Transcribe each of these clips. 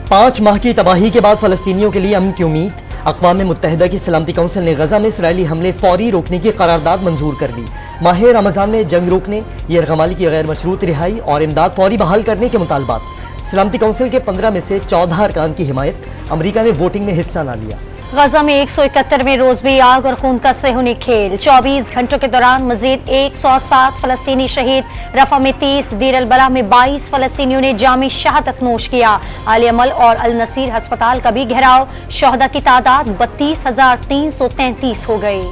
5 माह की तबाही के बाद फलस्तीनियों के लिए अमन की उम्मीद। अक़वाम मुत्तहिदा की सलामती कौंसिल ने गजा में इसराइली हमले फौरी रोकने की करारदाद मंजूर कर ली। माह रमजान में जंग रोकने, यरगमाली की गैर मशरूत रिहाई और इमदाद फौरी बहाल करने के मुतालबात। सलामती कौंसिल के 15 में से 14 अरकान की हिमायत। अमरीका ने वोटिंग में हिस्सा न लिया। गजा में 171वें रोज भी आग और खून का सेहूनी खेल। 24 घंटों के दौरान मजीद 107 फलस्तीनी शहीद। रफा में 30, दीर अल बलाह में 22 फलस्तीनियों ने जामी शहादत नोश किया। आले अमल और अल नसीर अस्पताल का भी घेराव। शोहदा की तादाद 32,333 हो गई।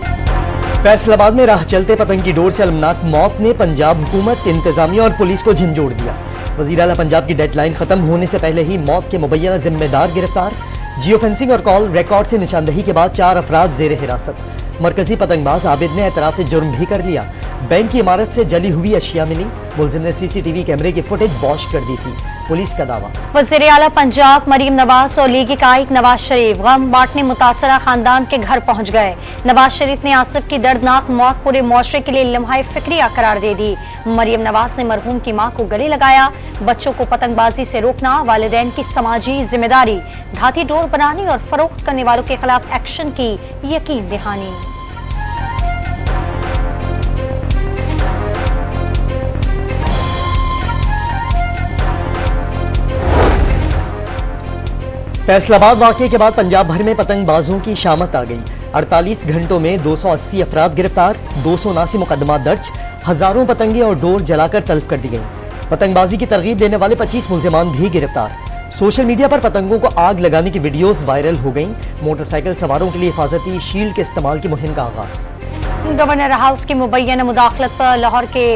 फैसलाबाद में राह चलते पतंग की डोर से अलमनाक मौत ने पंजाब हुकूमत, इंतजामिया और पुलिस को झंझोड़ दिया। वज़ीर आला पंजाब की डेडलाइन खत्म होने से पहले ही मौत के मुबैना जिम्मेदार गिरफ्तार। जियो फेंसिंग और कॉल रिकॉर्ड से निशानदही के बाद 4 अफराद जेर हिरासत। मरकजी पतंगबाज आबिद ने एतराफ जुर्म भी कर लिया। बैंक की इमारत से जली हुई अशिया मिली। मुलजिम ने CCTV कैमरे की फुटेज वॉश कर दी थी, पुलिस का दावा। वज़ीर आला पंजाब मरीम नवाज और लीगी कायद नवाज शरीफ गम बांटने मुतासरा खानदान के घर पहुंच गए। नवाज शरीफ ने आसिफ की दर्दनाक मौत पूरे मुआशरे के लिए लम्हाए फिक्रिया करार दे दी। मरीम नवाज ने मरहूम की मां को गले लगाया। बच्चों को पतंगबाजी से रोकना वालिदैन की समाजी जिम्मेदारी। धाती डोर बनाने और फरोख्त करने वालों के खिलाफ एक्शन की यकीन दहानी। फैसलाबाद वाक़े के बाद पंजाब भर में पतंगबाजों की शामत आ गई। 48 घंटों में 280 अफराद गिरफ्तार, 279 मुकदमा दर्ज। हजारों पतंगे और डोर जलाकर तल्फ कर दी गई। पतंगबाजी की तरगीब देने वाले 25 मुलजिमान भी गिरफ्तार। सोशल मीडिया पर पतंगों को आग लगाने की वीडियोस वायरल हो गईं। मोटरसाइकिल सवारों के लिए हिफाजती शील्ड के इस्तेमाल की मुहिम का आगाज। गवर्नर हाउस की मुबैना मुदाखलत पर लाहौर के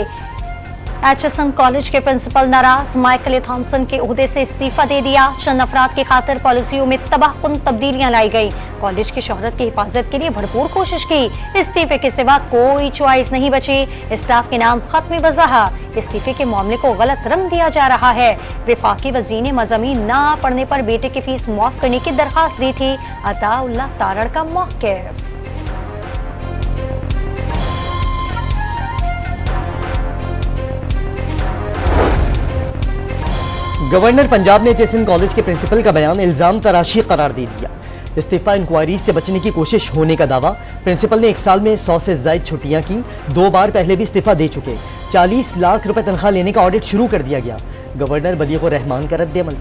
HSN कॉलेज के प्रिंसिपल नाराज। माइकल थॉमसन के ओहदे से इस्तीफा दे दिया। चंद अफराद की खातिर पॉलिसियों में तबाहकुन तब्दीलियां लाई गई। कॉलेज की शोहरत की हिफाजत के लिए भरपूर कोशिश की। इस्तीफे के सिवा कोई चॉइस नहीं बची। स्टाफ के नाम खत्म वजह। इस्तीफे के मामले को गलत रंग दिया जा रहा है। वफाकी वज़ीर ने मज़ामीन ना पढ़ने पर बेटे की फीस माफ करने की दरखास्त दी थी। अताउल्लाह तारड़ का मौक़िफ़। गवर्नर पंजाब ने HSN कॉलेज के प्रिंसिपल का बयान इल्जाम तराशी करार दे दिया। इस्तीफा इंक्वायरी से बचने की कोशिश होने का दावा। प्रिंसिपल ने 1 साल में 100 से ज्यादा छुट्टियां की। 2 बार पहले भी इस्तीफा दे चुके। 40 लाख रुपए तनख्वाह लेने का ऑडिट शुरू कर दिया गया। गवर्नर बलीगुर रहमान का रद्द-ए-अमल।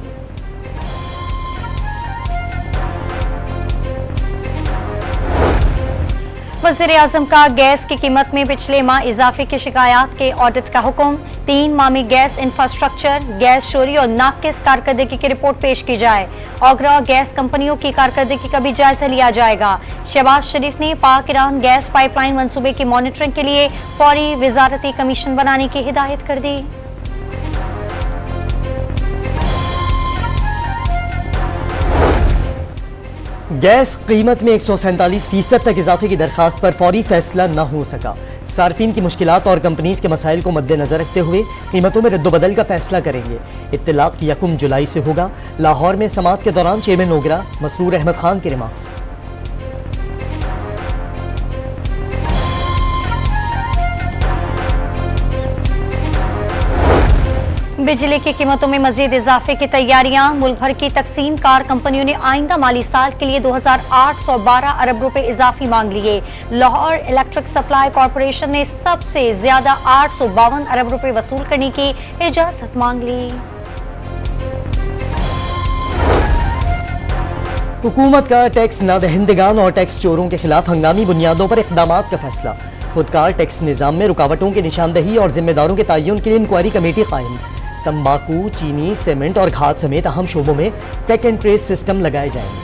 वज़ीर आज़म का गैस की कीमत में पिछले माह इजाफे की शिकायत के ऑडिट का हुक्म। 3 माह में गैस इंफ्रास्ट्रक्चर, गैस चोरी और नाकिस कारकर्दगी की रिपोर्ट पेश की जाए। ओगरा गैस कंपनियों की कारकर्दगी का भी जायजा लिया जाएगा। शहबाज शरीफ ने पाक ईरान गैस पाइपलाइन मंसूबे की मॉनिटरिंग के लिए फौरी वजारती कमीशन बनाने की हिदायत कर दी। गैस कीमत में 147% तक इजाफे की दरखास्त पर फौरी फैसला न हो सका। सार्फिन की मुश्किलात और कंपनीज के मसाइल को मद्देनजर रखते हुए कीमतों में रद्दोबदल का फैसला करेंगे। इत्तलाक 1 जुलाई से होगा। लाहौर में समात के दौरान चेयरमैन ओगरा मसरूर अहमद खान के रिमार्क्स। बिजली की कीमतों में मजीद इजाफे की तैयारियां। मुल्क भर की तकसीम कार कंपनियों ने आइंदा माली साल के लिए 2812 अरब रुपए इजाफी मांग लिए। लाहौर इलेक्ट्रिक सप्लाई कॉरपोरेशन ने सबसे ज्यादा 852 अरब रुपए वसूल करने की इजाजत मांग ली। हुकूमत का टैक्स नादहिंदगान और टैक्स चोरों के खिलाफ हंगामी बुनियादों पर इक़दामात का फैसला। खुदकार टैक्स निज़ाम में रुकावटों की निशानदही और जिम्मेदारों के तयन के लिए इंक्वायरी कमेटी कायम। तंबाकू, चीनी, सीमेंट और खाद समेत अहम शोबों में ट्रैक एंड ट्रेस सिस्टम लगाए जाएंगे।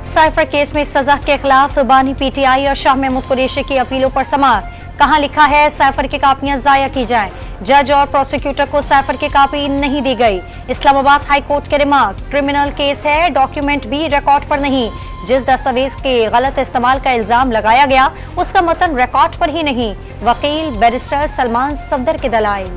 साइफर केस में सजा के खिलाफ बानी PTI और शाह महमूद कुरैशी की अपीलों पर समाअत। कहां लिखा है साइफर की कापियां जाया की जाएं। जज और प्रोसिक्यूटर को साइफर की कापी नहीं दी गई। इस्लामाबाद हाई कोर्ट के रिमार्क, क्रिमिनल केस है, डॉक्यूमेंट भी रिकॉर्ड पर नहीं। जिस दस्तावेज के गलत इस्तेमाल का इल्जाम लगाया गया उसका मतन रिकॉर्ड पर ही नहीं। वकील बैरिस्टर सलमान सफदर के दलाइल।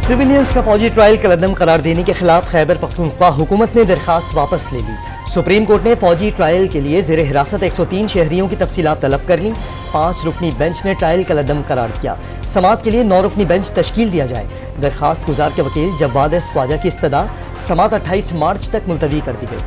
सिविलियंस का फौजी ट्रायल कलअदम करार देने के खिलाफ खैबर पख्तूनख्वा हुकूमत ने दरखास्त वापस ले ली। सुप्रीम कोर्ट ने फौजी ट्रायल के लिए जेर हिरासत 103 शहरियों की तफसीलात तलब कर ली। 5 रुकनी बेंच ने ट्रायल का लदम करार किया। समात के लिए 9 रुकनी बेंच तश्कील दिया जाए। दरखास्त गुजार के वकील जवाद एस ख्वाजा की इस्तदा समात 28 मार्च तक मुलतवी कर दी गई।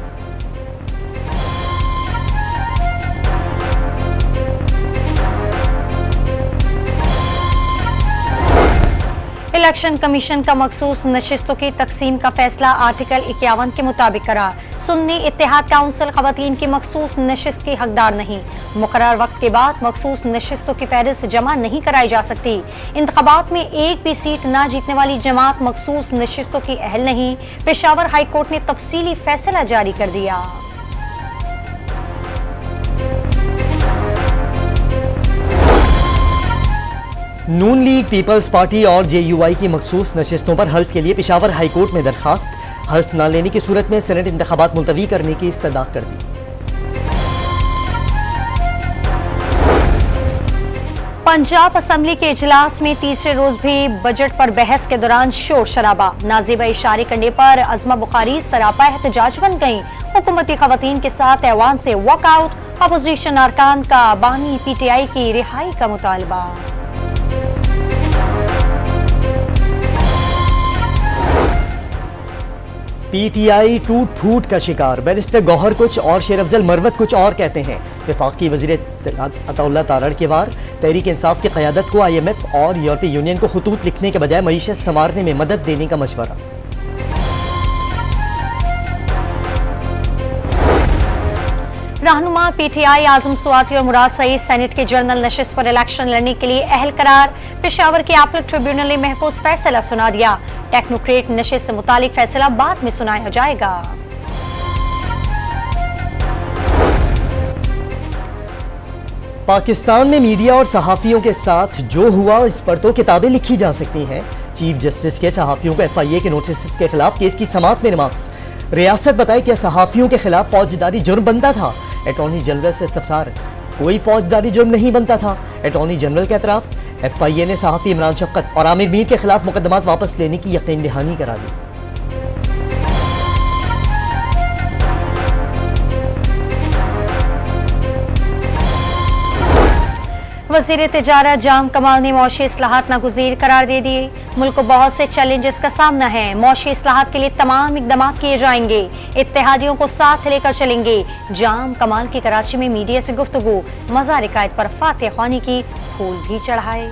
इलेक्शन कमीशन का मखसूस नशिस्तों की तकसीम का फैसला आर्टिकल 51 के मुताबिक करार। सुन्नी इत्तेहाद काउंसिल खवातीन की मखसूस नशिस्त की हकदार नहीं। मुकर्रर वक्त के बाद मखसूस नशिस्तों की फहरिस्त जमा नहीं कराई जा सकती। इंतखाबात में एक भी सीट ना जीतने वाली जमात मखसूस नशिस्तों की अहल नहीं। पेशावर हाई कोर्ट ने तफसीली फैसला जारी कर दिया। नून लीग, पीपल्स पार्टी और JUI की मखसूस नशिस्तों पर हल्फ के लिए पेशावर हाई कोर्ट में दरखास्त। हल्फ न लेने की सूरत में सेनेट इंतखाबात मुलतवी करने की इस्तदा कर दी। पंजाब असेंबली के इजलास में तीसरे रोज भी बजट पर बहस के दौरान शोर शराबा। नाजिबा इशारे करने पर अज़मा बुखारी सरापा एहतजाज बन गईं। हुकूमती खवातीन के साथ ऐवान से वॉकआउट। अपोजिशन अरकान का बानी PTI की रिहाई का मुतालबा। PTI टूट फूट का शिकार। बैरिस्टर गौहर कुछ और शेर अफजल मरवत कुछ और कहते हैं। वफाकी वज़ीर अताउल्लाह तारड़ के वार। तहरीक इंसाफ की क़यादत को IMF और यूरोपीय यूनियन को खतूत लिखने के बजाय मईशत संवारने में मदद देने का मशवरा। रहनुमा PTI आजम स्वाति और मुराद सईद सेनेट के जनरल नशिस्त पर इलेक्शन लड़ने के लिए अहल करार। पेशावर के एपलेट ट्रिब्यूनल ने महफूज फैसला सुना दिया। टेक्नोक्रेट नशिस्त से मुतालिक फैसला बाद में सुनाया जाएगा। पाकिस्तान में मीडिया और सहाफियों के साथ जो हुआ इस पर तो किताबें लिखी जा सकती हैं। चीफ जस्टिस के सहाफियों को FIA के नोटिस के खिलाफ केस की समात में रिमार्क्स। रियासत बताए कि सहाफियों के खिलाफ फौजदारी जुर्म बनता था। अटॉर्नी जनरल से इस्तफसार, कोई फौजदारी जुर्म नहीं बनता था। अटॉर्नी जनरल का एतराफ। FIA ने सहाफी इमरान शफकत और आमिर मीर के खिलाफ मुकदमात वापस लेने की यकीन दहानी करा दी। वज़ीर तिजारत जाम कमाल ने मौशी इस्लाहात नागुज़ीर करार दे दिए। मुल्क को बहुत से चैलेंजेस का सामना है। मौशी इस्लाहात के लिए तमाम इकदाम किए जाएंगे। इत्तेहादियों को साथ लेकर चलेंगे। जाम कमाल की कराची में मीडिया से गुफ्तगू। मज़ार कायद पर फातिह ख्वानी की फूल भी चढ़ाए।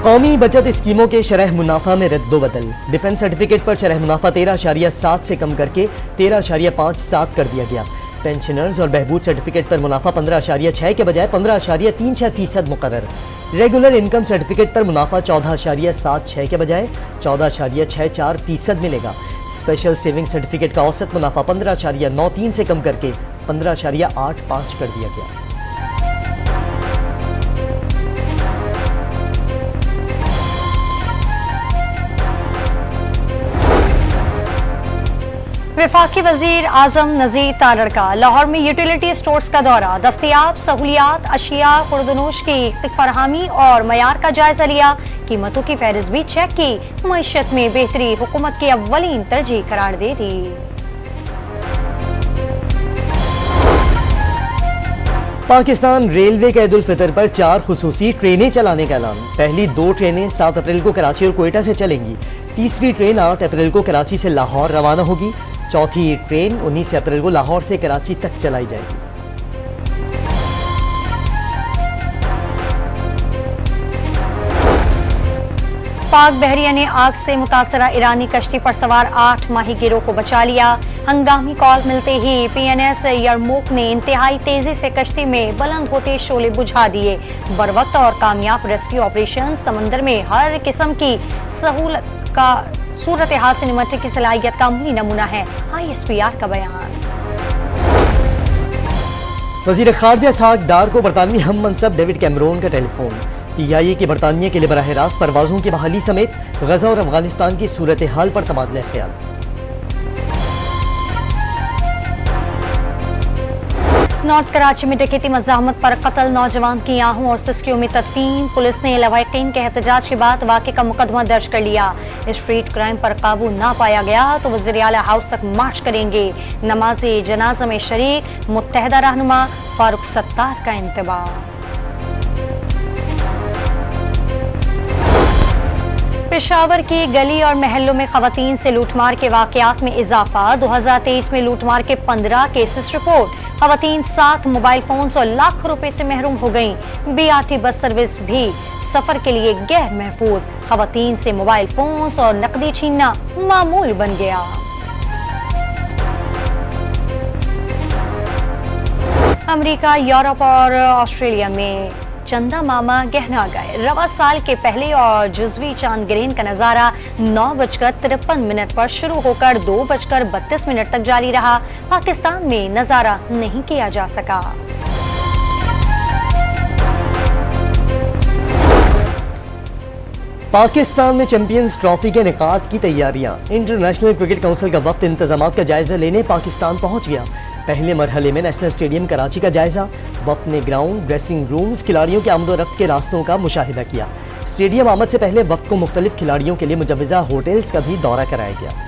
कौमी बचत स्कीमों के शरह मुनाफा में रद्दोबदल। डिफेंस सर्टिफिकेट पर शरह मुनाफा 13.7 से कम करके 13.57 कर दिया गया। पेंशनर्स और बहबूद सर्टिफिकेट पर मुनाफा 15.6 के बजाय 15.36% मुकर्रर। रेगुलर इनकम सर्टिफिकेट पर मुनाफा 14.76 के बजाय 14.64% मिलेगा। स्पेशल सेविंग सर्टिफिकेट का औसत मुनाफा 15.93 से कम करके 15.85 कर दिया गया। वफाकी वजीर आजम नज़ीर तारड़ का लाहौर में यूटिलिटी स्टोर्स का दौरा। दस्तयाब सहूलियात, अशिया, खुर्दनोश की फरहमी और मयार का जायजा लिया। कीमतों की फहरिस्त भी चेक की। मईशत में बेहतरी हुकूमत की अव्वलीन तरजीह करार दे दी। पाकिस्तान रेलवे का ईद उल फितर पर 4 खुसूसी ट्रेनें चलाने का ऐलान। पहली 2 ट्रेनें 7 अप्रैल को कराची और कोयटा से चलेंगी। तीसरी ट्रेन 8 अप्रैल को कराची से लाहौर रवाना होगी। चौथी ट्रेन 19 अप्रैल को लाहौर से कराची तक चलाई जाएगी। पाक बहरिया ने आग से मुतासरा ईरानी कश्ती पर सवार 8 माही गिरोह को बचा लिया। हंगामी कॉल मिलते ही PNS यरमूक ने इंतहाई तेजी से कश्ती में बुलंद होते शोले बुझा दिए। बरवक्त और कामयाब रेस्क्यू ऑपरेशन समंदर में हर किस्म की सहूलत का सूरत हाल से निपटने की सलाहियत का अमली नमूना है। ISPR का बयान। वजीर खारजा इसहाक डार को बरतानवी हम मनसब डेविड कैमरून का टेलीफोन। TIA की बरतानिया के लिए बराह रास्त परवाजों की बहाली समेत गजा और अफगानिस्तान की सूरत हाल पर तबादला ख्याल। नॉर्थ कराची में डकैती मज़ाहमत पर कत्ल नौजवान की आहू और सिस्कियों में तदफीन। पुलिस ने लवाहिकीन के एहतजाज के बाद वाक़े का मुकदमा दर्ज कर लिया। स्ट्रीट क्राइम पर काबू ना पाया गया तो वज़ीर आला हाउस तक मार्च करेंगे। नमाज़े जनाजा में शरीक मुत्तहदा रहनुमा फारूक सत्तार का इंतबाह। पेशावर की गली और महल्लों में खवातीन से लूटमार के वाकयात में इजाफा। 2023 में लूटमार के 15 केसेस रिपोर्ट। खवातीन 7 मोबाइल फोन्स और लाख रुपए से महरूम हो गईं। बीआरटी बस सर्विस भी सफर के लिए गैर महफूज। खवातीन से मोबाइल फोन्स और नकदी छीनना मामूल बन गया। अमेरिका, यूरोप और ऑस्ट्रेलिया में चंदा मामा गहना गए। रवा साल के पहले और जुजवी चांद ग्रहण का नजारा 9:53 पर शुरू होकर 2:32 तक जारी रहा। पाकिस्तान में नजारा नहीं किया जा सका। पाकिस्तान में चैंपियंस ट्रॉफी के निकात की तैयारियां। इंटरनेशनल क्रिकेट काउंसिल का वफ्द इंतजामात का जायजा लेने पाकिस्तान पहुंच गया। पहले मरहले में नेशनल स्टेडियम कराची का जायजा। वफ्द ने ग्राउंड, ड्रेसिंग रूम्स, खिलाड़ियों के आमदोरफ्त के रास्तों का मुशाहिदा किया। स्टेडियम आमद से पहले वफ्द को मुख्तलिफ खिलाड़ियों के लिए मुजव्वजा होटल्स का भी दौरा कराया गया।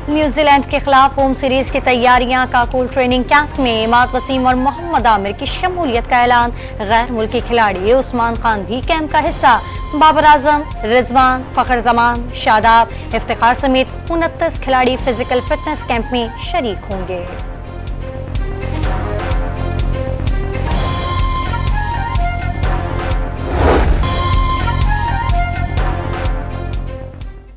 न्यूजीलैंड के खिलाफ होम सीरीज की तैयारियां। काकुल ट्रेनिंग कैंप में इमाद वसीम और मोहम्मद आमिर की शमूलियत का ऐलान। गैर मुल्की खिलाड़ी उस्मान खान भी कैंप का हिस्सा। बाबर आजम, रिजवान, फखर जमान, शादाब, इफ्तिखार समेत 29 खिलाड़ी फिजिकल फिटनेस कैंप में शरीक होंगे।